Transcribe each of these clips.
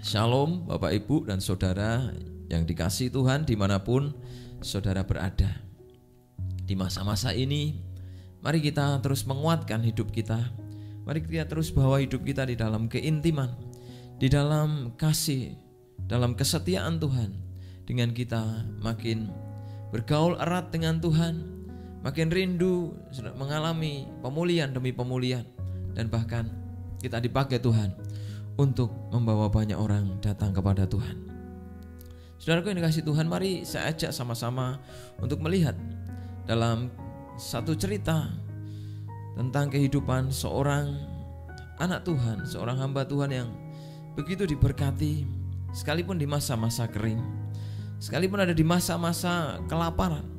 Shalom Bapak Ibu dan Saudara yang dikasihi Tuhan dimanapun Saudara berada. Di masa-masa ini mari kita terus menguatkan hidup kita. Mari kita terus bawa hidup kita di dalam keintiman, di dalam kasih, dalam kesetiaan Tuhan. Dengan kita makin bergaul erat dengan Tuhan, makin rindu mengalami pemulihan demi pemulihan. Dan bahkan kita dipakai Tuhan untuk membawa banyak orang datang kepada Tuhan. Saudaraku yang dikasihi Tuhan, mari saya ajak sama-sama untuk melihat dalam satu cerita tentang kehidupan seorang anak Tuhan, seorang hamba Tuhan yang begitu diberkati sekalipun di masa-masa kering, sekalipun ada di masa-masa kelaparan,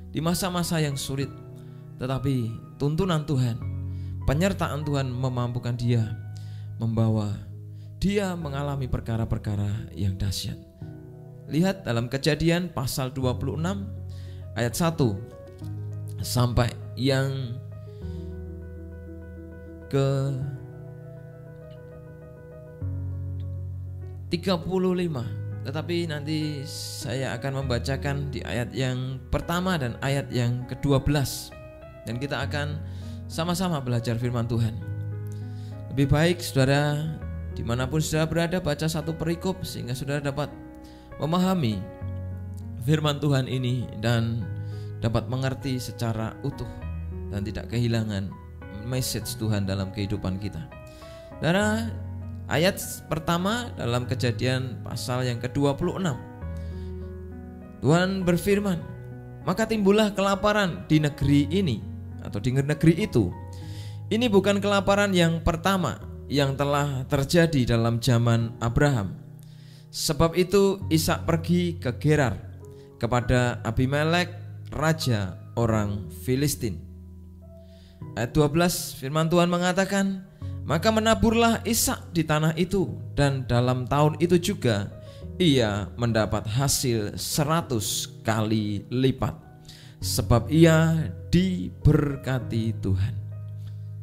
di masa-masa yang sulit. Tetapi tuntunan Tuhan, penyertaan Tuhan memampukan dia membawa dia mengalami perkara-perkara yang dahsyat. Lihat dalam Kejadian pasal 26 ayat 1 sampai yang ke 35. Tetapi nanti saya akan membacakan di ayat yang pertama dan ayat yang ke-12. Dan kita akan sama-sama belajar firman Tuhan. Lebih baik saudara dimanapun saudara berada, baca satu perikop sehingga saudara dapat memahami firman Tuhan ini dan dapat mengerti secara utuh dan tidak kehilangan message Tuhan dalam kehidupan kita. Saudara, ayat pertama dalam Kejadian pasal yang ke-26. Tuhan berfirman, maka timbullah kelaparan di negeri ini atau di negeri itu. Ini bukan kelaparan yang pertama yang telah terjadi dalam zaman Abraham. Sebab itu Ishak pergi ke Gerar kepada Abimelek, raja orang Filistin. Ayat 12 firman Tuhan mengatakan, maka menaburlah Ishak di tanah itu, dan dalam tahun itu juga ia mendapat hasil 100 kali lipat, sebab ia diberkati Tuhan.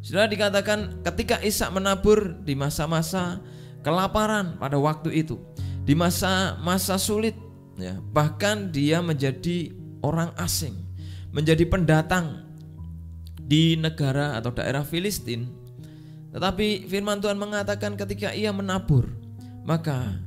Sudah dikatakan ketika Ishak menabur di masa-masa kelaparan pada waktu itu, di masa-masa sulit, ya, bahkan dia menjadi orang asing, menjadi pendatang di negara atau daerah Filistin. Tetapi firman Tuhan mengatakan ketika ia menabur, maka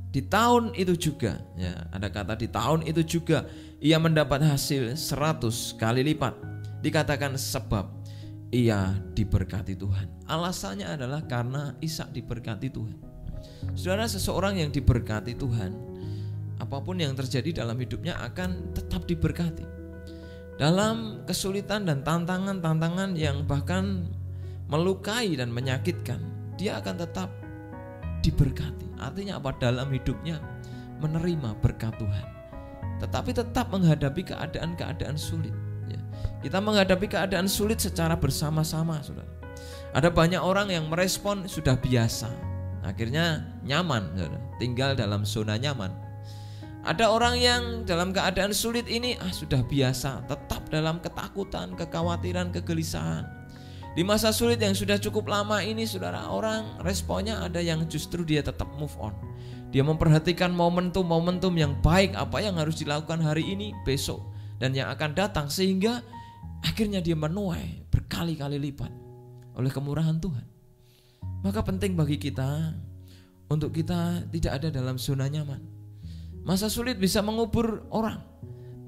di tahun itu juga, ya, ada kata di tahun itu juga ia mendapat hasil 100 kali lipat. Dikatakan sebab ia diberkati Tuhan. Alasannya adalah karena Ishak diberkati Tuhan. Saudara, seseorang yang diberkati Tuhan, apapun yang terjadi dalam hidupnya akan tetap diberkati. Dalam kesulitan dan tantangan-tantangan yang bahkan melukai dan menyakitkan, dia akan tetap diberkati. Artinya apa? Dalam hidupnya menerima berkat Tuhan, tetapi tetap menghadapi keadaan-keadaan sulit. Kita menghadapi keadaan sulit secara bersama-sama, saudara. Ada banyak orang yang merespon sudah biasa, akhirnya nyaman, saudara, tinggal dalam zona nyaman. Ada orang yang dalam keadaan sulit ini sudah biasa, tetap dalam ketakutan, kekhawatiran, kegelisahan. Di masa sulit yang sudah cukup lama ini, saudara, orang responnya ada yang justru dia tetap move on. Dia memperhatikan momentum-momentum yang baik, apa yang harus dilakukan hari ini, besok, dan yang akan datang, sehingga akhirnya dia menuai berkali-kali lipat oleh kemurahan Tuhan. Maka penting bagi kita untuk kita tidak ada dalam zona nyaman. Masa sulit bisa mengubur orang,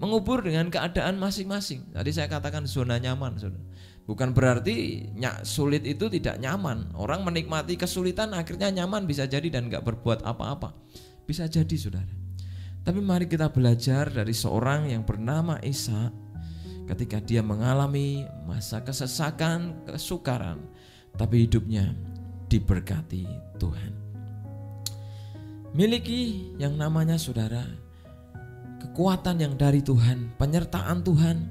mengubur dengan keadaan masing-masing. Tadi saya katakan zona nyaman, saudara. Bukan berarti sulit itu tidak nyaman. Orang menikmati kesulitan akhirnya nyaman, bisa jadi, dan gak berbuat apa-apa. Bisa jadi, saudara. Tapi mari kita belajar dari seorang yang bernama Ishak. Ketika dia mengalami masa kesesakan, kesukaran, tapi hidupnya diberkati Tuhan. Miliki yang namanya, saudara, kekuatan yang dari Tuhan, penyertaan Tuhan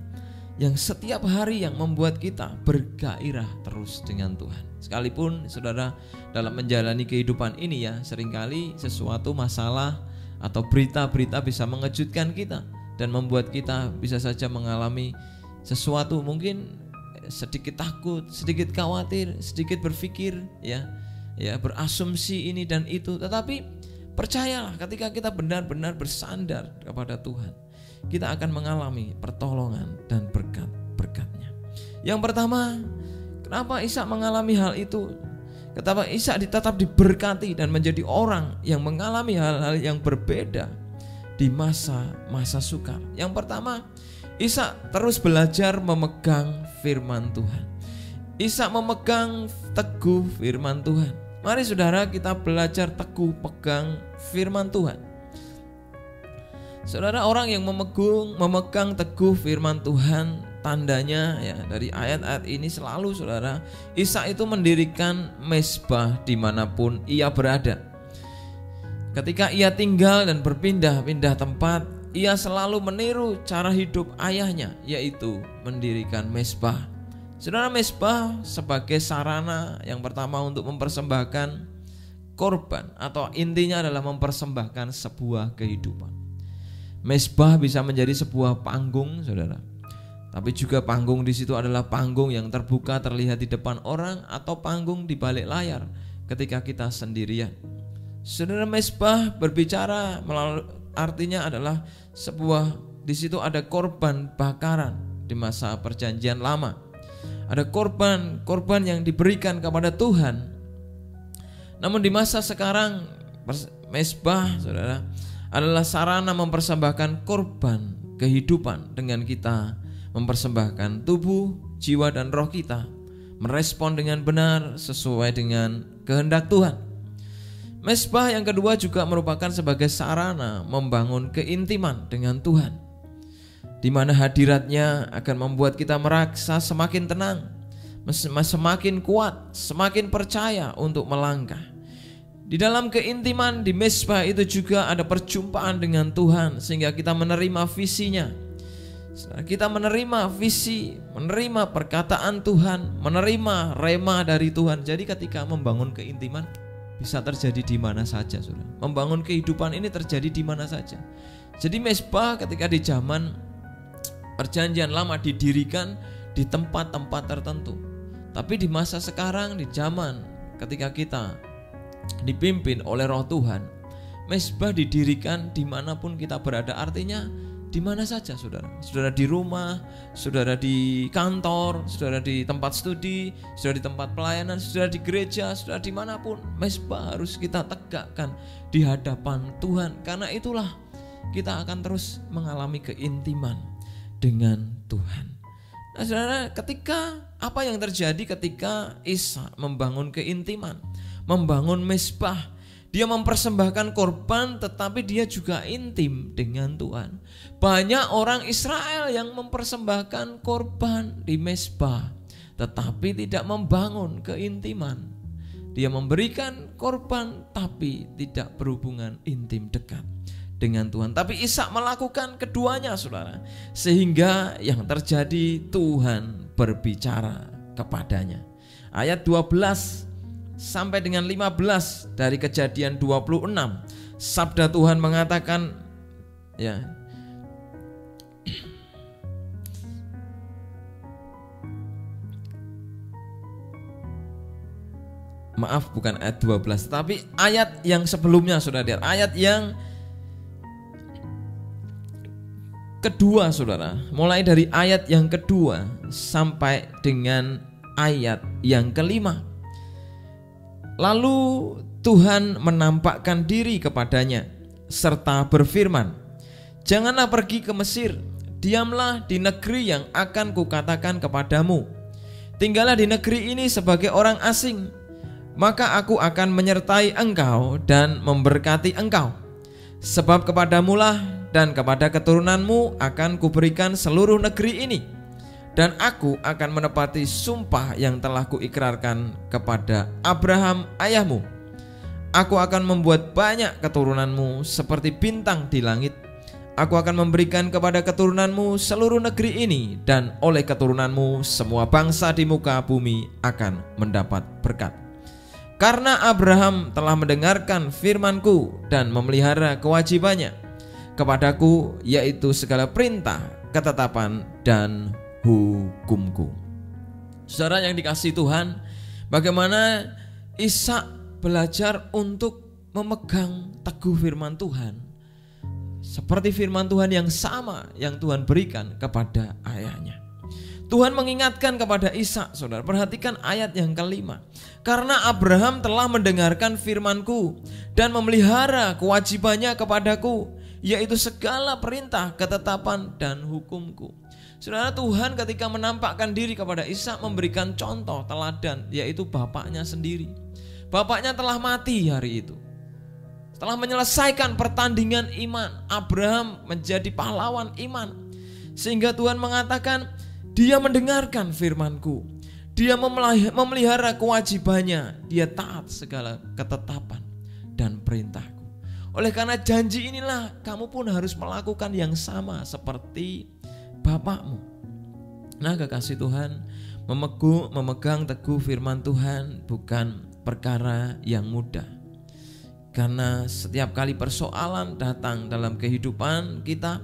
yang setiap hari yang membuat kita bergairah terus dengan Tuhan. Sekalipun saudara dalam menjalani kehidupan ini, ya, seringkali sesuatu masalah atau berita-berita bisa mengejutkan kita dan membuat kita bisa saja mengalami sesuatu, mungkin sedikit takut, sedikit khawatir, sedikit berpikir, ya berasumsi ini dan itu. Tetapi percayalah ketika kita benar-benar bersandar kepada Tuhan, kita akan mengalami pertolongan dan berkat-berkatnya. Yang pertama, kenapa Ishak mengalami hal itu? Kenapa Ishak tetap diberkati dan menjadi orang yang mengalami hal-hal yang berbeda di masa-masa sukar? Yang pertama, Ishak terus belajar memegang firman Tuhan. Ishak memegang teguh firman Tuhan. Mari saudara, kita belajar teguh pegang firman Tuhan. Saudara, orang yang memegang teguh firman Tuhan, tandanya ya dari ayat-ayat ini selalu saudara, Ishak itu mendirikan mezbah dimanapun ia berada. Ketika ia tinggal dan berpindah-pindah tempat, ia selalu meniru cara hidup ayahnya, yaitu mendirikan mezbah. Saudara, mezbah sebagai sarana yang pertama untuk mempersembahkan korban, atau intinya adalah mempersembahkan sebuah kehidupan. Mezbah bisa menjadi sebuah panggung, saudara. Tapi juga panggung di situ adalah panggung yang terbuka, terlihat di depan orang, atau panggung di balik layar ketika kita sendirian. Saudara, mezbah berbicara artinya adalah sebuah, di situ ada korban bakaran di masa perjanjian lama. Ada korban yang diberikan kepada Tuhan. Namun di masa sekarang, mezbah saudara adalah sarana mempersembahkan korban kehidupan dengan kita mempersembahkan tubuh, jiwa dan roh kita, merespon dengan benar sesuai dengan kehendak Tuhan. Mezbah yang kedua juga merupakan sebagai sarana membangun keintiman dengan Tuhan, di mana hadiratnya akan membuat kita merasa semakin tenang, semakin kuat, semakin percaya untuk melangkah. Di dalam keintiman di mezbah itu juga ada perjumpaan dengan Tuhan, sehingga kita menerima visinya. Kita menerima visi, menerima perkataan Tuhan, menerima rema dari Tuhan. Jadi ketika membangun keintiman bisa terjadi di mana saja, saudara. Membangun kehidupan ini terjadi di mana saja. Jadi mezbah ketika di zaman Perjanjian Lama didirikan di tempat-tempat tertentu. Tapi di masa sekarang, di zaman ketika kita dipimpin oleh Roh Tuhan, mezbah didirikan dimanapun kita berada. Artinya di mana saja, saudara. Saudara di rumah, saudara di kantor, saudara di tempat studi, saudara di tempat pelayanan, saudara di gereja, saudara dimanapun, mezbah harus kita tegakkan di hadapan Tuhan. Karena itulah kita akan terus mengalami keintiman dengan Tuhan. Nah saudara, apa yang terjadi ketika Ishak membangun keintiman, membangun mezbah? Dia mempersembahkan korban, tetapi dia juga intim dengan Tuhan. Banyak orang Israel yang mempersembahkan korban di mezbah, tetapi tidak membangun keintiman. Dia memberikan korban, tapi tidak berhubungan intim dekat dengan Tuhan. Tapi Ishak melakukan keduanya, saudara, sehingga yang terjadi, Tuhan berbicara kepadanya. Ayat 12 sampai dengan 15 dari Kejadian 26, sabda Tuhan mengatakan, ya, maaf, bukan ayat 12, tapi ayat yang sebelumnya, saudara lihat, ayat yang kedua, saudara. Mulai dari ayat yang kedua sampai dengan ayat yang kelima. Lalu Tuhan menampakkan diri kepadanya serta berfirman, "Janganlah pergi ke Mesir, diamlah di negeri yang akan kukatakan kepadamu. Tinggallah di negeri ini sebagai orang asing, maka aku akan menyertai engkau dan memberkati engkau. Sebab kepadamulah dan kepada keturunanmu akan kuberikan seluruh negeri ini, dan aku akan menepati sumpah yang telah kuikrarkan kepada Abraham ayahmu. Aku akan membuat banyak keturunanmu seperti bintang di langit. Aku akan memberikan kepada keturunanmu seluruh negeri ini, dan oleh keturunanmu semua bangsa di muka bumi akan mendapat berkat. Karena Abraham telah mendengarkan firmanku dan memelihara kewajibannya kepadaku, yaitu segala perintah, ketetapan, dan hukumku." Saudara yang dikasihi Tuhan, bagaimana Ishak belajar untuk memegang teguh firman Tuhan, seperti firman Tuhan yang sama yang Tuhan berikan kepada ayahnya. Tuhan mengingatkan kepada Ishak, saudara. Perhatikan ayat yang kelima. Karena Abraham telah mendengarkan firman-Ku dan memelihara kewajibannya kepadaku, yaitu segala perintah, ketetapan, dan hukum-Ku. Saudara, Tuhan ketika menampakkan diri kepada Ishak memberikan contoh teladan, yaitu bapaknya sendiri. Bapaknya telah mati hari itu. Setelah menyelesaikan pertandingan iman, Abraham menjadi pahlawan iman. Sehingga Tuhan mengatakan, dia mendengarkan firman-Ku, dia memelihara kewajibannya, dia taat segala ketetapan dan perintah-Ku. Oleh karena janji inilah kamu pun harus melakukan yang sama seperti bapakmu. Nah, kekasih Tuhan, memegang teguh firman Tuhan bukan perkara yang mudah. Karena setiap kali persoalan datang dalam kehidupan kita,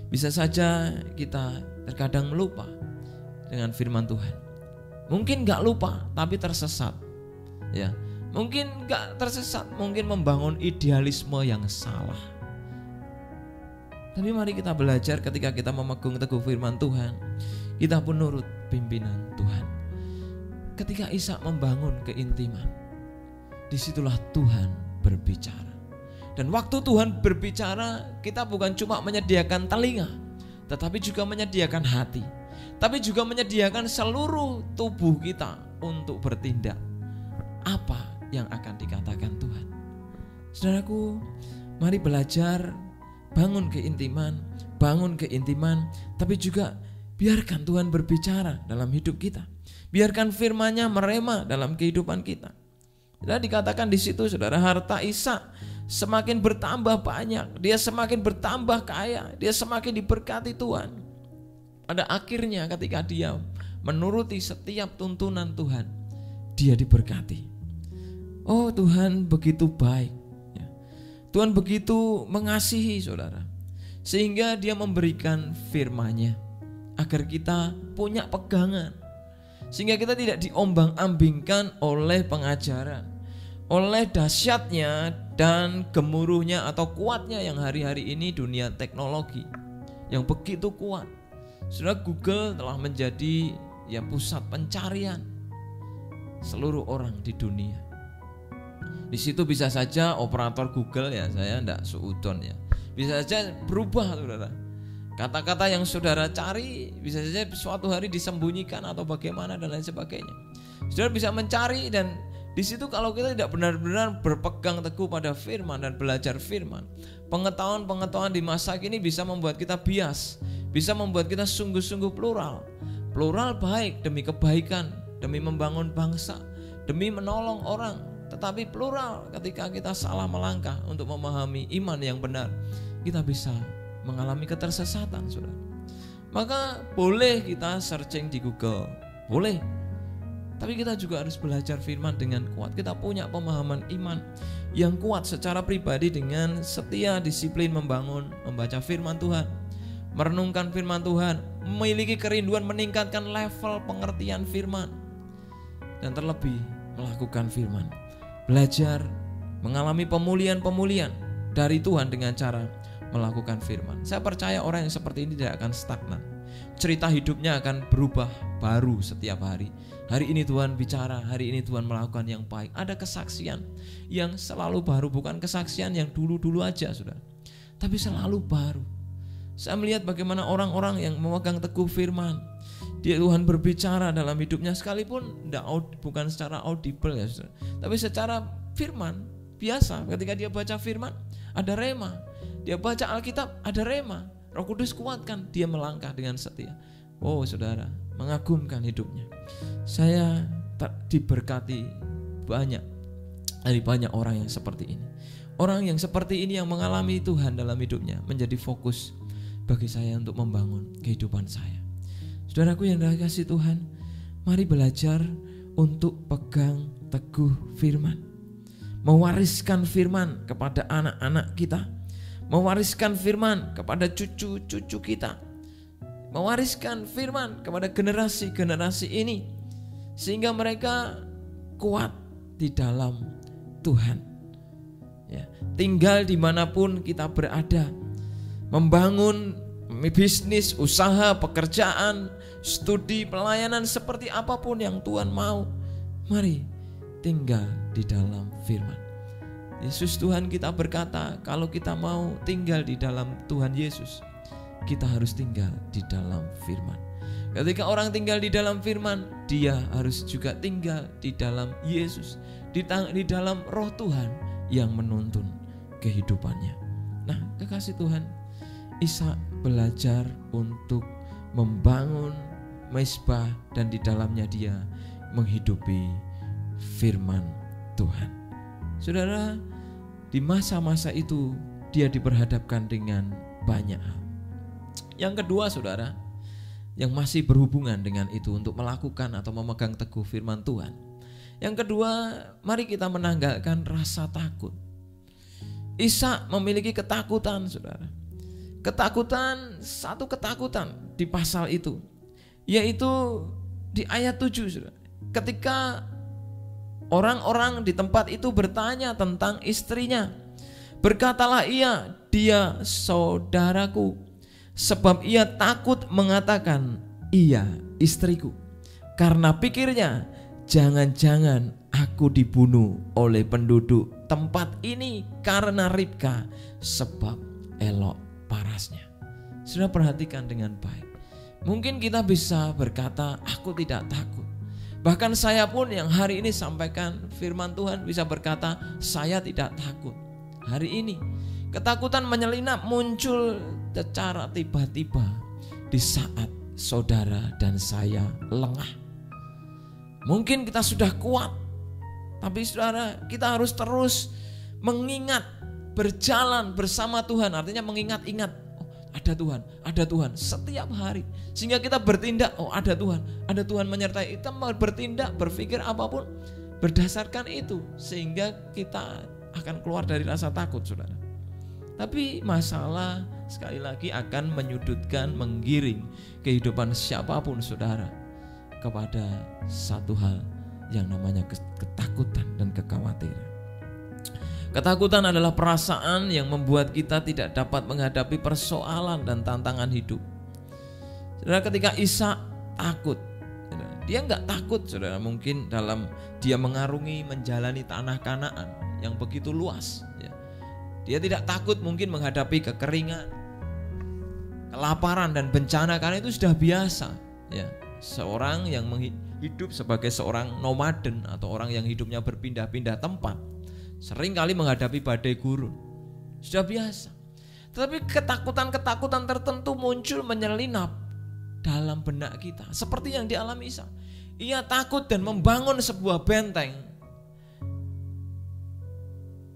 bisa saja kita terkadang lupa dengan firman Tuhan. Mungkin gak lupa tapi tersesat, ya. Mungkin gak tersesat, mungkin membangun idealisme yang salah. Tapi mari kita belajar ketika kita memegang teguh firman Tuhan, kita pun nurut pimpinan Tuhan. Ketika Ishak membangun keintiman, disitulah Tuhan berbicara. Dan waktu Tuhan berbicara, kita bukan cuma menyediakan telinga, tetapi juga menyediakan hati, tapi juga menyediakan seluruh tubuh kita untuk bertindak apa yang akan dikatakan Tuhan. Saudaraku, mari belajar bangun keintiman, tapi juga biarkan Tuhan berbicara dalam hidup kita. Biarkan firman-Nya merema dalam kehidupan kita. Dan dikatakan di situ, saudara, harta Ishak semakin bertambah banyak, dia semakin bertambah kaya, dia semakin diberkati Tuhan. Pada akhirnya ketika dia menuruti setiap tuntunan Tuhan, dia diberkati. Oh, Tuhan begitu baik, ya. Tuhan begitu mengasihi, saudara, sehingga dia memberikan firman-Nya agar kita punya pegangan, sehingga kita tidak diombang-ambingkan oleh pengajaran, oleh dahsyatnya dan gemuruhnya atau kuatnya yang hari-hari ini dunia teknologi yang begitu kuat. Saudara, Google telah menjadi pusat pencarian seluruh orang di dunia. Di situ bisa saja operator Google, saya tidak seudon, bisa saja berubah, saudara. Kata-kata yang saudara cari bisa saja suatu hari disembunyikan atau bagaimana dan lain sebagainya. Saudara bisa mencari, dan di situ kalau kita tidak benar-benar berpegang teguh pada firman dan belajar firman, pengetahuan-pengetahuan di masa kini bisa membuat kita bias, bisa membuat kita sungguh-sungguh plural. Plural baik demi kebaikan, demi membangun bangsa, demi menolong orang. Tetapi plural ketika kita salah melangkah untuk memahami iman yang benar, kita bisa mengalami ketersesatan, saudara. Maka boleh kita searching di Google, boleh. Tapi kita juga harus belajar firman dengan kuat. Kita punya pemahaman iman yang kuat secara pribadi dengan setia, disiplin membaca firman Tuhan, merenungkan firman Tuhan, memiliki kerinduan meningkatkan level pengertian firman, dan terlebih melakukan firman. Belajar mengalami pemulihan-pemulihan dari Tuhan dengan cara melakukan firman. Saya percaya orang yang seperti ini tidak akan stagnan. Cerita hidupnya akan berubah baru setiap hari. Hari ini Tuhan bicara, hari ini Tuhan melakukan yang baik. Ada kesaksian yang selalu baru, bukan kesaksian yang dulu-dulu aja, saudara, tapi selalu baru. Saya melihat bagaimana orang-orang yang memegang teguh firman, Tuhan berbicara dalam hidupnya, sekalipun bukan secara audible, saudara, tapi secara firman biasa. Ketika dia baca firman, ada rema. Dia baca Alkitab, ada rema. Roh Kudus kuatkan, dia melangkah dengan setia. Oh, saudara, mengagumkan hidupnya. Saya diberkati banyak dari banyak orang yang seperti ini. Orang yang seperti ini yang mengalami Tuhan dalam hidupnya menjadi fokus bagi saya untuk membangun kehidupan saya. Saudaraku yang dikasihi Tuhan, mari belajar untuk pegang teguh firman, mewariskan firman kepada anak-anak kita, mewariskan firman kepada cucu-cucu kita, mewariskan firman kepada generasi-generasi ini, sehingga mereka kuat di dalam Tuhan. tinggal dimanapun kita berada, membangun bisnis, usaha, pekerjaan, studi, pelayanan, seperti apapun yang Tuhan mau, mari tinggal di dalam firman Yesus. Tuhan kita berkata, kalau kita mau tinggal di dalam Tuhan Yesus, kita harus tinggal di dalam firman. Ketika orang tinggal di dalam firman, dia harus juga tinggal di dalam Yesus, di dalam roh Tuhan yang menuntun kehidupannya. Nah, kekasih Tuhan, Ishak belajar untuk membangun mezbah dan di dalamnya dia menghidupi firman Tuhan. Saudara, di masa-masa itu dia diperhadapkan dengan banyak hal. Yang kedua, saudara, yang masih berhubungan dengan itu untuk melakukan atau memegang teguh firman Tuhan. Yang kedua, mari kita menanggalkan rasa takut. Ishak memiliki ketakutan, saudara. Ketakutan, satu ketakutan di pasal itu, yaitu di ayat 7, saudara. Ketika orang-orang di tempat itu bertanya tentang istrinya, berkatalah ia, dia saudaraku, sebab ia takut mengatakan, iya istriku, karena pikirnya, jangan-jangan aku dibunuh oleh penduduk tempat ini karena Ribka, sebab elok parasnya. Sudah perhatikan dengan baik. Mungkin kita bisa berkata, aku tidak takut. Bahkan saya pun yang hari ini sampaikan firman Tuhan bisa berkata, saya tidak takut. Hari ini ketakutan menyelinap muncul secara tiba-tiba di saat saudara dan saya lengah. Mungkin kita sudah kuat, tapi saudara, kita harus terus mengingat, berjalan bersama Tuhan. Artinya mengingat-ingat, oh, ada Tuhan setiap hari. Sehingga kita bertindak, oh ada Tuhan menyertai. Kita bertindak, berpikir apapun berdasarkan itu, sehingga kita akan keluar dari rasa takut, saudara. Tapi masalah sekali lagi akan menyudutkan, menggiring kehidupan siapapun, saudara, kepada satu hal yang namanya ketakutan dan kekhawatiran. Ketakutan adalah perasaan yang membuat kita tidak dapat menghadapi persoalan dan tantangan hidup. Saudara, ketika Ishak takut, dia enggak takut, saudara, mungkin dalam dia mengarungi menjalani tanah Kanaan yang begitu luas, ya. Dia tidak takut mungkin menghadapi kekeringan, kelaparan dan bencana, karena itu sudah biasa, ya. Seorang yang hidup sebagai seorang nomaden atau orang yang hidupnya berpindah-pindah tempat sering kali menghadapi badai gurun, sudah biasa. Tetapi ketakutan-ketakutan tertentu muncul menyelinap dalam benak kita, seperti yang dialami Ishak. Ia takut dan membangun sebuah benteng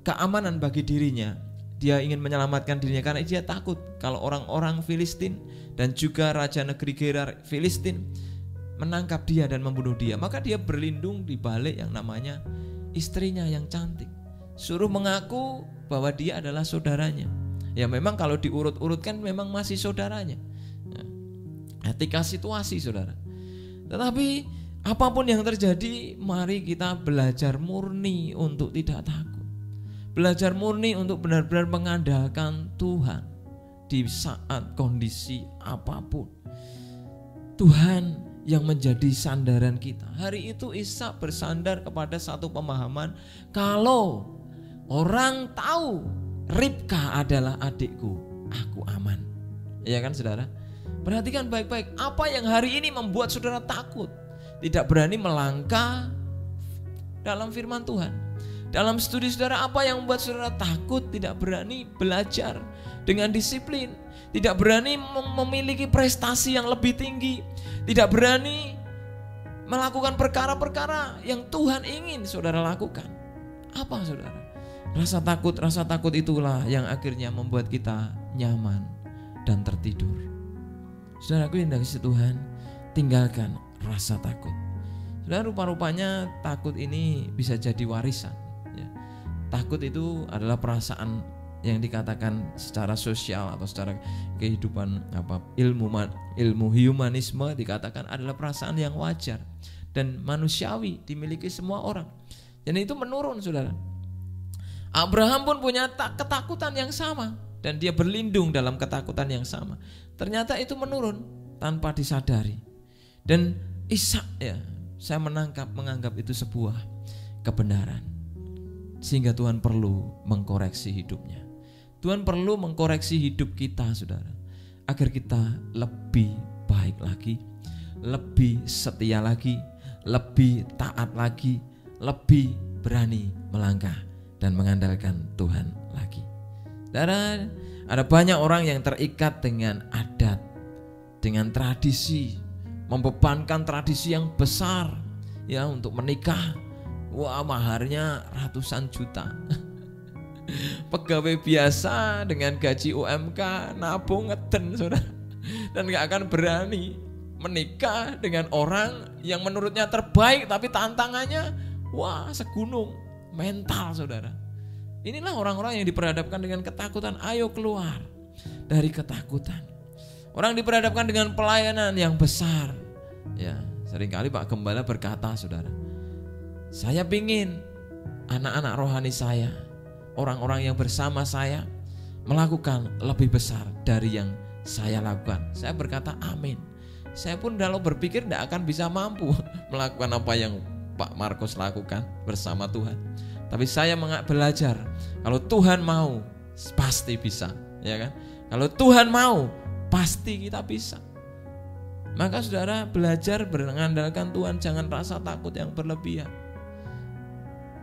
keamanan bagi dirinya. Dia ingin menyelamatkan dirinya karena dia takut kalau orang-orang Filistin dan juga raja negeri Gerar Filistin menangkap dia dan membunuh dia. Maka dia berlindung di balik yang namanya istrinya yang cantik, suruh mengaku bahwa dia adalah saudaranya. Ya memang kalau diurut-urutkan memang masih saudaranya. Etika situasi, saudara. Tetapi apapun yang terjadi, mari kita belajar murni untuk tidak takut. Belajar murni untuk benar-benar mengandalkan Tuhan di saat kondisi apapun. Tuhan yang menjadi sandaran kita. Hari itu Ishak bersandar kepada satu pemahaman, kalau orang tahu Ribka adalah adikku, aku aman. Iya kan, saudara? Perhatikan baik-baik, apa yang hari ini membuat saudara takut, tidak berani melangkah dalam firman Tuhan. Dalam studi saudara, apa yang membuat saudara takut, tidak berani belajar dengan disiplin, tidak berani memiliki prestasi yang lebih tinggi, tidak berani melakukan perkara-perkara yang Tuhan ingin saudara lakukan. Apa, saudara? Rasa takut itulah yang akhirnya membuat kita nyaman dan tertidur. Saudaraku yang dikasihi Tuhan, tinggalkan rasa takut. Saudara, rupa-rupanya takut ini bisa jadi warisan. Takut itu adalah perasaan yang dikatakan secara sosial atau secara kehidupan ilmu humanisme dikatakan adalah perasaan yang wajar dan manusiawi dimiliki semua orang. Dan itu menurun, saudara. Abraham pun punya ketakutan yang sama dan dia berlindung dalam ketakutan yang sama. Ternyata itu menurun tanpa disadari. Dan Ishak, ya, saya menganggap itu sebuah kebenaran. Sehingga Tuhan perlu mengkoreksi hidupnya. Tuhan perlu mengkoreksi hidup kita, saudara, agar kita lebih baik lagi, lebih setia lagi, lebih taat lagi, lebih berani melangkah dan mengandalkan Tuhan lagi. Saudara, ada banyak orang yang terikat dengan adat, dengan tradisi, membebankan tradisi yang besar, ya, untuk menikah. Wah, maharnya ratusan juta. Pegawai biasa dengan gaji UMK nabung ngeden, saudara, dan gak akan berani menikah dengan orang yang menurutnya terbaik, tapi tantangannya wah segunung mental, saudara. Inilah orang-orang yang diperhadapkan dengan ketakutan. Ayo keluar dari ketakutan. Orang diperhadapkan dengan pelayanan yang besar. Ya, seringkali Pak Gembala berkata, saudara, saya pingin anak-anak rohani saya, orang-orang yang bersama saya, melakukan lebih besar dari yang saya lakukan. Saya berkata amin. Saya pun kalau berpikir tidak akan bisa mampu melakukan apa yang Pak Markus lakukan bersama Tuhan. Tapi saya belajar, kalau Tuhan mau pasti bisa, ya kan? Kalau Tuhan mau pasti kita bisa. Maka saudara belajar mengandalkan Tuhan, jangan rasa takut yang berlebihan.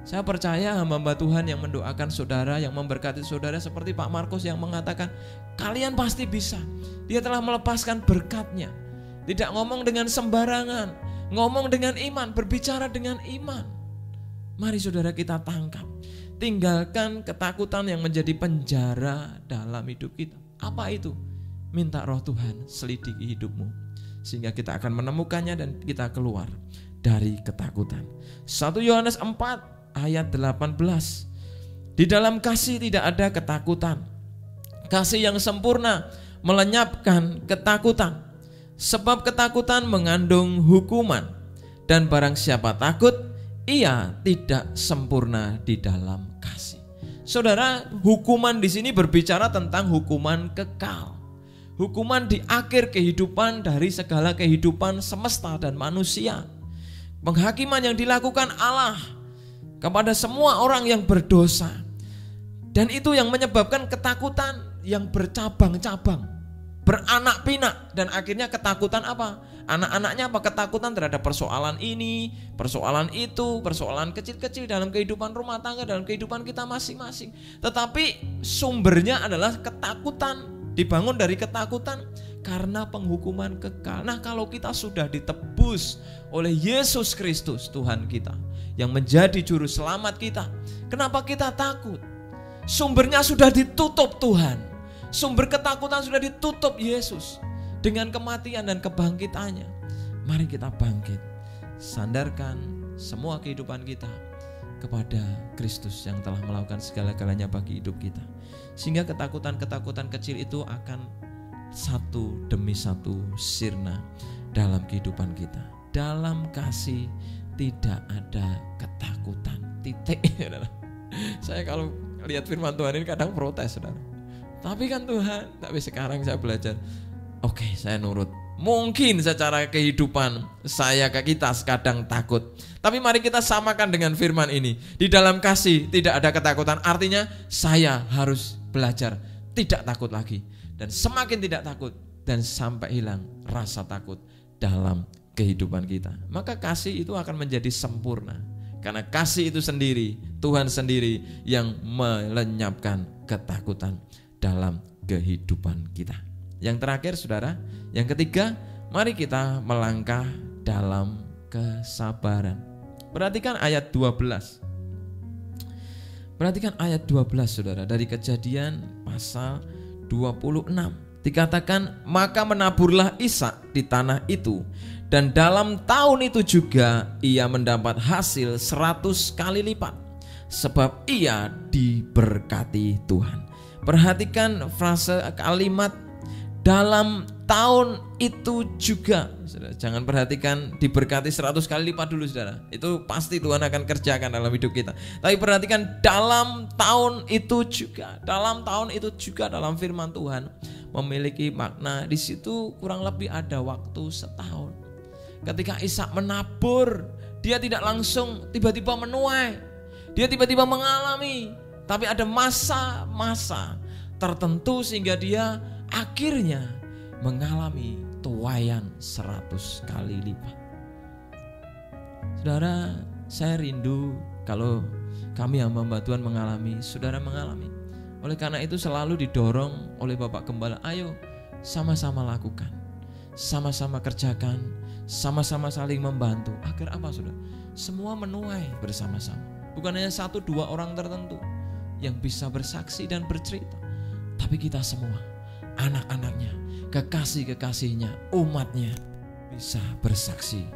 Saya percaya hamba Tuhan yang mendoakan saudara, yang memberkati saudara seperti Pak Markus yang mengatakan kalian pasti bisa. Dia telah melepaskan berkatnya. Tidak ngomong dengan sembarangan, ngomong dengan iman, berbicara dengan iman. Mari saudara kita tangkap. Tinggalkan ketakutan yang menjadi penjara dalam hidup kita. Apa itu? Minta Roh Tuhan selidiki hidupmu, sehingga kita akan menemukannya dan kita keluar dari ketakutan. 1 Yohanes 4 ayat 18. Di dalam kasih tidak ada ketakutan. Kasih yang sempurna melenyapkan ketakutan. Sebab ketakutan mengandung hukuman, dan barang siapa takut, ia tidak sempurna di dalam kasih. Saudara, hukuman di sini berbicara tentang hukuman kekal. Hukuman di akhir kehidupan dari segala kehidupan semesta dan manusia. Penghakiman yang dilakukan Allah kepada semua orang yang berdosa. Dan itu yang menyebabkan ketakutan yang bercabang-cabang, beranak pinak, dan akhirnya ketakutan apa? Anak-anaknya apa? Ketakutan terhadap persoalan ini, persoalan itu, persoalan kecil-kecil dalam kehidupan rumah tangga, dalam kehidupan kita masing-masing. Tetapi sumbernya adalah ketakutan, dibangun dari ketakutan karena penghukuman kekal. Nah, kalau kita sudah ditebus oleh Yesus Kristus Tuhan kita yang menjadi juru selamat kita, kenapa kita takut? Sumbernya sudah ditutup Tuhan. Sumber ketakutan sudah ditutup Yesus dengan kematian dan kebangkitannya. Mari kita bangkit, sandarkan semua kehidupan kita kepada Kristus yang telah melakukan segala-galanya bagi hidup kita. Sehingga ketakutan-ketakutan kecil itu akan satu demi satu sirna dalam kehidupan kita. Dalam kasih tidak ada ketakutan. Titik. Saya kalau lihat firman Tuhan ini kadang protes, saudara. Tapi kan Tuhan, tapi sekarang saya belajar, oke, saya nurut. Mungkin secara kehidupan kita kadang takut, tapi mari kita samakan dengan firman ini. Di dalam kasih tidak ada ketakutan. Artinya saya harus belajar tidak takut lagi, dan semakin tidak takut dan sampai hilang rasa takut dalam kehidupan kita. Maka kasih itu akan menjadi sempurna, karena kasih itu sendiri, Tuhan sendiri yang melenyapkan ketakutan dalam kehidupan kita. Yang terakhir saudara, yang ketiga, mari kita melangkah dalam kesabaran. Perhatikan ayat 12. Perhatikan ayat 12 saudara, dari Kejadian pasal 26. Dikatakan, maka menaburlah Ishak di tanah itu, dan dalam tahun itu juga ia mendapat hasil 100 kali lipat, sebab ia diberkati Tuhan. Perhatikan frase kalimat dalam tahun itu juga. Saudara, jangan perhatikan diberkati 100 kali lipat dulu, saudara. Itu pasti Tuhan akan kerjakan dalam hidup kita. Tapi perhatikan dalam tahun itu juga. Dalam tahun itu juga, dalam firman Tuhan memiliki makna. Di situ kurang lebih ada waktu setahun. Ketika Ishak menabur, dia tidak langsung tiba-tiba menuai. Dia tiba-tiba mengalami, tapi ada masa-masa tertentu sehingga dia akhirnya mengalami tuaian 100 kali lipat. Saudara, saya rindu kalau kami hamba Tuhan mengalami, saudara mengalami. Oleh karena itu selalu didorong oleh Bapak Gembala, ayo sama-sama lakukan, sama-sama kerjakan, sama-sama saling membantu. Agar apa, saudara? Semua menuai bersama-sama. Bukan hanya 1-2 orang tertentu yang bisa bersaksi dan bercerita, tapi kita semua, anak-anaknya, kekasih-kekasihnya, umatnya bisa bersaksi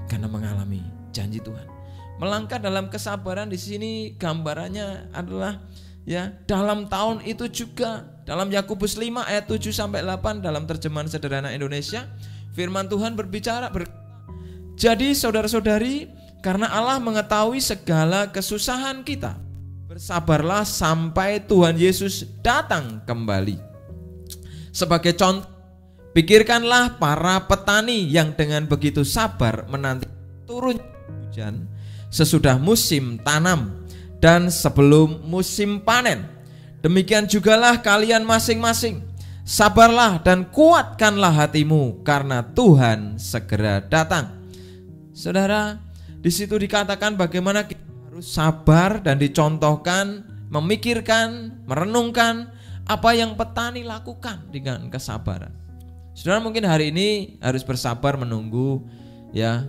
karena mengalami janji Tuhan. Melangkah dalam kesabaran di sini gambarannya adalah ya dalam tahun itu juga. Dalam Yakobus 5 ayat 7 sampai 8 dalam terjemahan sederhana Indonesia, firman Tuhan berbicara jadi saudara-saudari, karena Allah mengetahui segala kesusahan kita, bersabarlah sampai Tuhan Yesus datang kembali. Sebagai contoh, pikirkanlah para petani yang dengan begitu sabar menanti turun hujan sesudah musim tanam dan sebelum musim panen. Demikian jugalah kalian masing-masing. Sabarlah dan kuatkanlah hatimu karena Tuhan segera datang. Saudara, di situ dikatakan bagaimana kita harus sabar dan dicontohkan, memikirkan, merenungkan apa yang petani lakukan dengan kesabaran. Saudara mungkin hari ini harus bersabar menunggu ya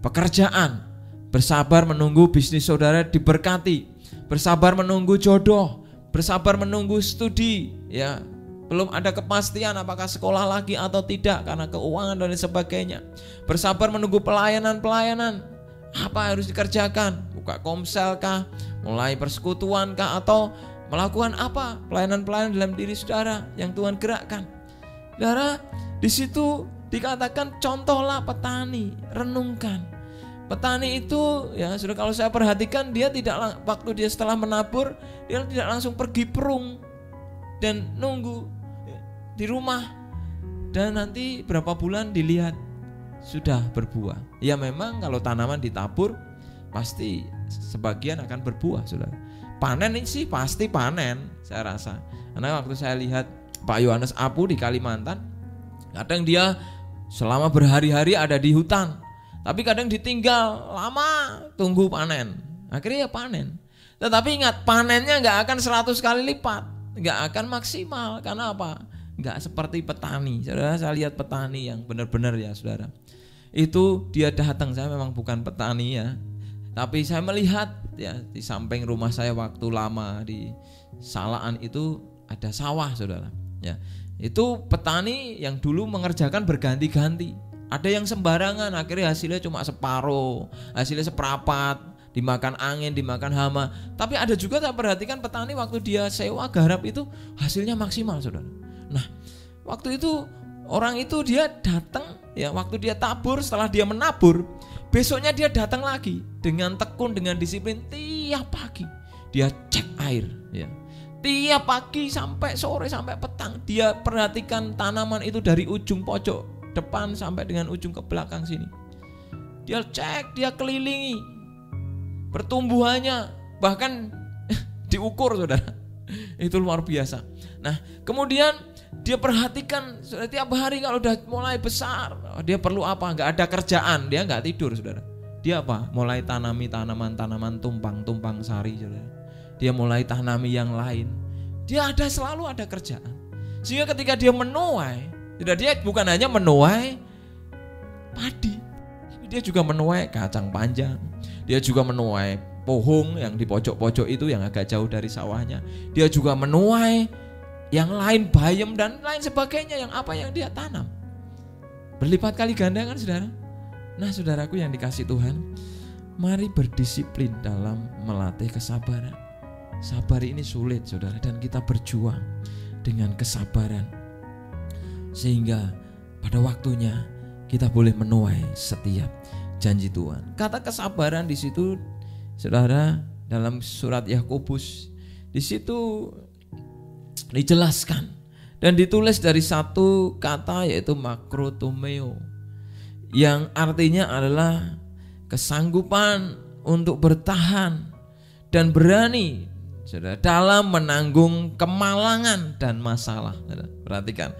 pekerjaan, bersabar menunggu bisnis saudara diberkati, bersabar menunggu jodoh, bersabar menunggu studi, ya belum ada kepastian apakah sekolah lagi atau tidak karena keuangan dan sebagainya. Bersabar menunggu pelayanan-pelayanan. Apa harus dikerjakan? Buka komsel kah? Mulai persekutuan kah? Atau melakukan apa? Pelayanan-pelayanan dalam diri saudara yang Tuhan gerakkan. Saudara, di situ dikatakan contohlah petani, renungkan. Petani itu ya sudah, kalau saya perhatikan dia tidak, waktu dia setelah menabur dia tidak langsung pergi perung dan nunggu di rumah dan nanti berapa bulan dilihat sudah berbuah. Ya memang kalau tanaman ditabur pasti sebagian akan berbuah, saudara. Panen ini sih pasti panen, saya rasa. Karena waktu saya lihat Pak Yohanes Apu di Kalimantan, kadang dia selama berhari-hari ada di hutan, tapi kadang ditinggal lama tunggu panen. Akhirnya ya panen. Tetapi ingat, panennya gak akan 100 kali lipat, gak akan maksimal. Karena apa? Gak seperti petani. Saudara, saya lihat petani yang benar-benar ya saudara, itu dia datang, saya memang bukan petani ya, tapi saya melihat ya di samping rumah saya waktu lama di Salaan itu ada sawah, saudara. Ya, itu petani yang dulu mengerjakan berganti-ganti. Ada yang sembarangan, akhirnya hasilnya cuma separuh, hasilnya seperapat, dimakan angin, dimakan hama. Tapi ada juga saya perhatikan petani waktu dia sewa garap itu hasilnya maksimal, saudara. Nah, waktu itu orang itu dia datang ya, waktu dia tabur, setelah dia menabur, besoknya dia datang lagi dengan tekun, dengan disiplin. Tiap pagi dia cek air ya. Tiap pagi sampai sore, sampai petang dia perhatikan tanaman itu dari ujung pojok depan sampai dengan ujung ke belakang sini. Dia cek, dia kelilingi pertumbuhannya, bahkan diukur, saudara. Itu luar biasa. Nah, kemudian dia perhatikan setiap hari kalau udah mulai besar, dia perlu apa? Nggak ada kerjaan, dia nggak tidur, saudara. Dia apa? Mulai tanami tanaman-tanaman tumpang sari, saudara. Dia mulai tanami yang lain. Dia selalu ada kerjaan. Sehingga ketika dia menuai, dia bukan hanya menuai padi, tapi dia juga menuai kacang panjang. Dia juga menuai pohon yang di pojok-pojok itu yang agak jauh dari sawahnya. Dia juga menuai yang lain, bayam dan lain sebagainya, yang apa yang dia tanam. Berlipat kali ganda kan, saudara? Nah, saudaraku yang dikasih Tuhan, mari berdisiplin dalam melatih kesabaran. Sabar ini sulit, saudara, dan kita berjuang dengan kesabaran. sehingga pada waktunya kita boleh menuai setiap janji Tuhan. Kata kesabaran di situ, saudara, dalam surat Yakobus di situ dijelaskan dan ditulis dari satu kata, yaitu makrotumeo, yang artinya adalah kesanggupan untuk bertahan dan berani, saudara, dalam menanggung kemalangan dan masalah. Perhatikan,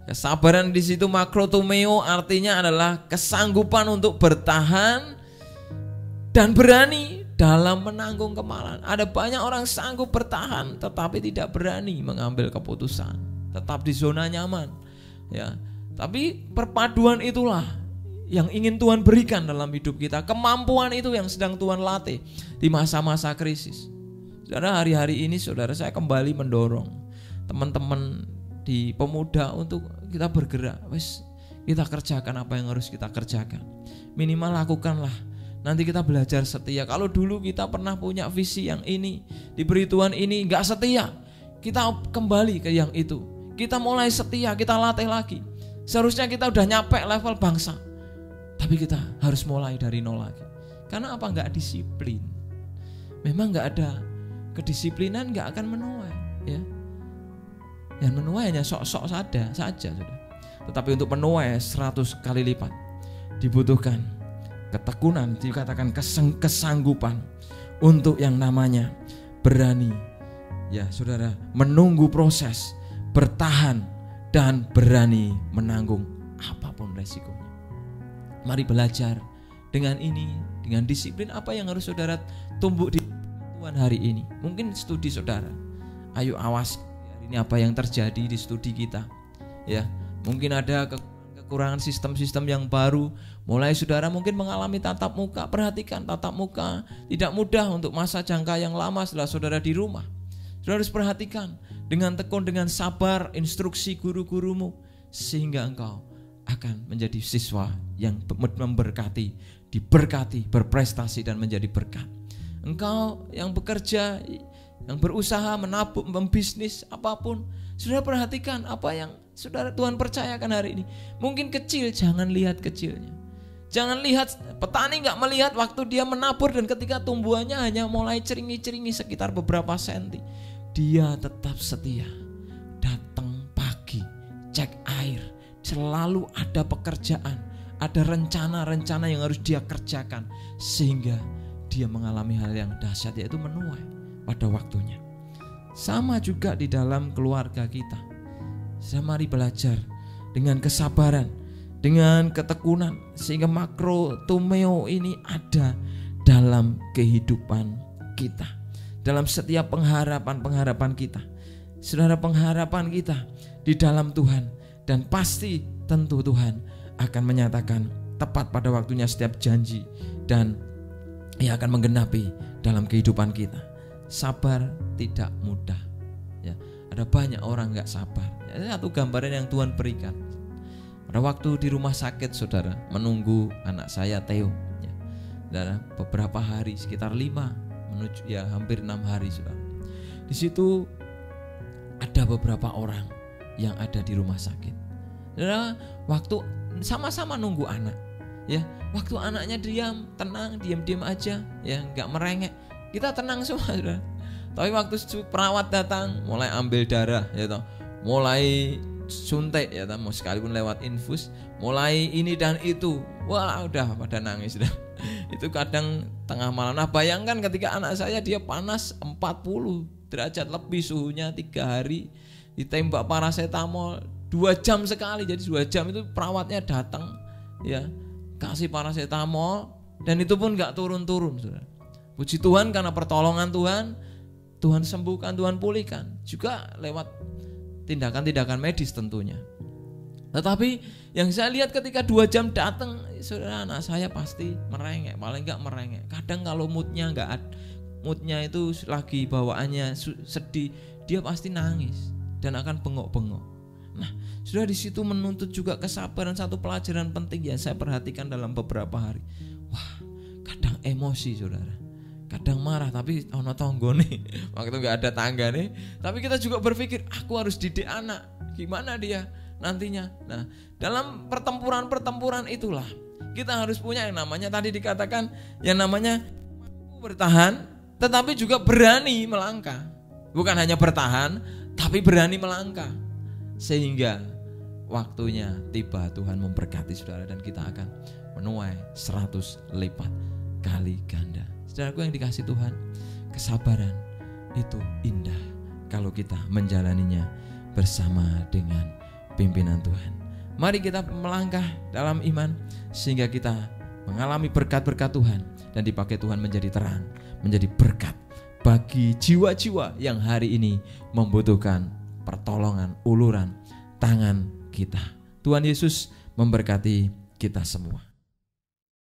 kesabaran di situ makrotumeo artinya adalah kesanggupan untuk bertahan dan berani dalam menanggung kemalangan. Ada banyak orang sanggup bertahan tetapi tidak berani mengambil keputusan, tetap di zona nyaman, ya. Tapi perpaduan itulah yang ingin Tuhan berikan dalam hidup kita. Kemampuan itu yang sedang Tuhan latih di masa-masa krisis. Saudara, hari-hari ini saudara, saya kembali mendorong teman-teman di pemuda untuk kita bergerak. Kita kerjakan apa yang harus kita kerjakan. Minimal lakukanlah. Nanti kita belajar setia. Kalau dulu kita pernah punya visi yang ini, diberi Tuhan ini, gak setia, kita kembali ke yang itu. Kita mulai setia, kita latih lagi. Seharusnya kita udah nyampe level bangsa, tapi kita harus mulai dari nol lagi. Karena apa? Gak disiplin. Memang gak ada kedisiplinan, gak akan menuai, ya. Yang menuai hanya sok-sok saja sudah. Tetapi untuk menuai 100 kali lipat dibutuhkan ketekunan, dikatakan kesanggupan untuk yang namanya berani, ya saudara, menunggu proses, bertahan dan berani menanggung apapun resikonya. Mari belajar dengan ini, dengan disiplin apa yang harus saudara tumbuh di Tuhan hari ini. Mungkin studi saudara, ayo awas hari ini apa yang terjadi di studi kita, ya. Mungkin ada kekurangan sistem-sistem yang baru. Mulai saudara mungkin mengalami tatap muka. Perhatikan, tatap muka tidak mudah untuk masa jangka yang lama setelah saudara di rumah. Saudara harus perhatikan dengan tekun, dengan sabar instruksi guru-gurumu, sehingga engkau akan menjadi siswa yang memberkati, diberkati, berprestasi dan menjadi berkat. Engkau yang bekerja, yang berusaha, menabung, membisnis, apapun, saudara perhatikan apa yang saudara Tuhan percayakan hari ini. Mungkin kecil, jangan lihat kecilnya. Jangan lihat, petani gak melihat waktu dia menabur dan ketika tumbuhannya hanya mulai ceringi-ceringi sekitar beberapa senti. Dia tetap setia, datang pagi, cek air, selalu ada pekerjaan, ada rencana-rencana yang harus dia kerjakan, sehingga dia mengalami hal yang dahsyat, yaitu menuai pada waktunya. Sama juga di dalam keluarga kita. Mari belajar dengan kesabaran, dengan ketekunan, sehingga makrotumeo ini ada dalam kehidupan kita, dalam setiap pengharapan kita. Saudara, pengharapan kita di dalam Tuhan, dan pasti tentu Tuhan akan menyatakan tepat pada waktunya setiap janji, dan Ia akan menggenapi dalam kehidupan kita. Sabar tidak mudah, ya. Ada banyak orang gak sabar. Satu gambaran yang Tuhan berikan pada waktu di rumah sakit, saudara, menunggu anak saya Theo, ya. Dan beberapa hari, sekitar 5 menuju ya hampir 6 hari, saudara. Di situ ada beberapa orang yang ada di rumah sakit. Saudara, waktu sama-sama nunggu anak, ya, waktu anaknya diam, tenang, diam-diam aja, ya, nggak merengek, kita tenang semua, saudara. Tapi waktu perawat datang, mulai ambil darah, ya toh, mulai suntik, ya toh, sekalipun lewat infus, mulai ini dan itu, wah udah pada nangis, saudara. Itu kadang tengah malam. Nah, bayangkan ketika anak saya dia panas 40 derajat lebih suhunya 3 hari, ditembak paracetamol 2 jam sekali. Jadi 2 jam itu perawatnya datang, ya, kasih paracetamol, dan itu pun gak turun-turun, saudara. Puji Tuhan, karena pertolongan Tuhan, Tuhan sembuhkan, Tuhan pulihkan, juga lewat tindakan-tindakan medis tentunya. Tetapi yang saya lihat ketika 2 jam datang, saudara, anak saya pasti merengek, paling gak merengek. Kadang kalau moodnya itu lagi bawaannya sedih, dia pasti nangis dan akan bengok-bengok. Nah, sudah di situ menuntut juga kesabaran. Satu pelajaran penting yang saya perhatikan dalam beberapa hari. Wah, kadang emosi, saudara, kadang marah, tapi ono tonggo nih, waktu nggak ada tangga nih. Tapi kita juga berpikir, aku harus didik anak, gimana dia nantinya. Nah, dalam pertempuran itulah kita harus punya yang namanya tadi dikatakan yang namanya mampu bertahan tetapi juga berani melangkah. Bukan hanya bertahan tapi berani melangkah. Sehingga waktunya tiba Tuhan memberkati saudara dan kita akan menuai 100 lipat kali ganda. Saudaraku yang dikasih Tuhan, kesabaran itu indah kalau kita menjalaninya bersama dengan pimpinan Tuhan. Mari kita melangkah dalam iman sehingga kita mengalami berkat-berkat Tuhan dan dipakai Tuhan menjadi terang, menjadi berkat bagi jiwa-jiwa yang hari ini membutuhkan pertolongan, uluran tangan kita. Tuhan Yesus memberkati kita semua.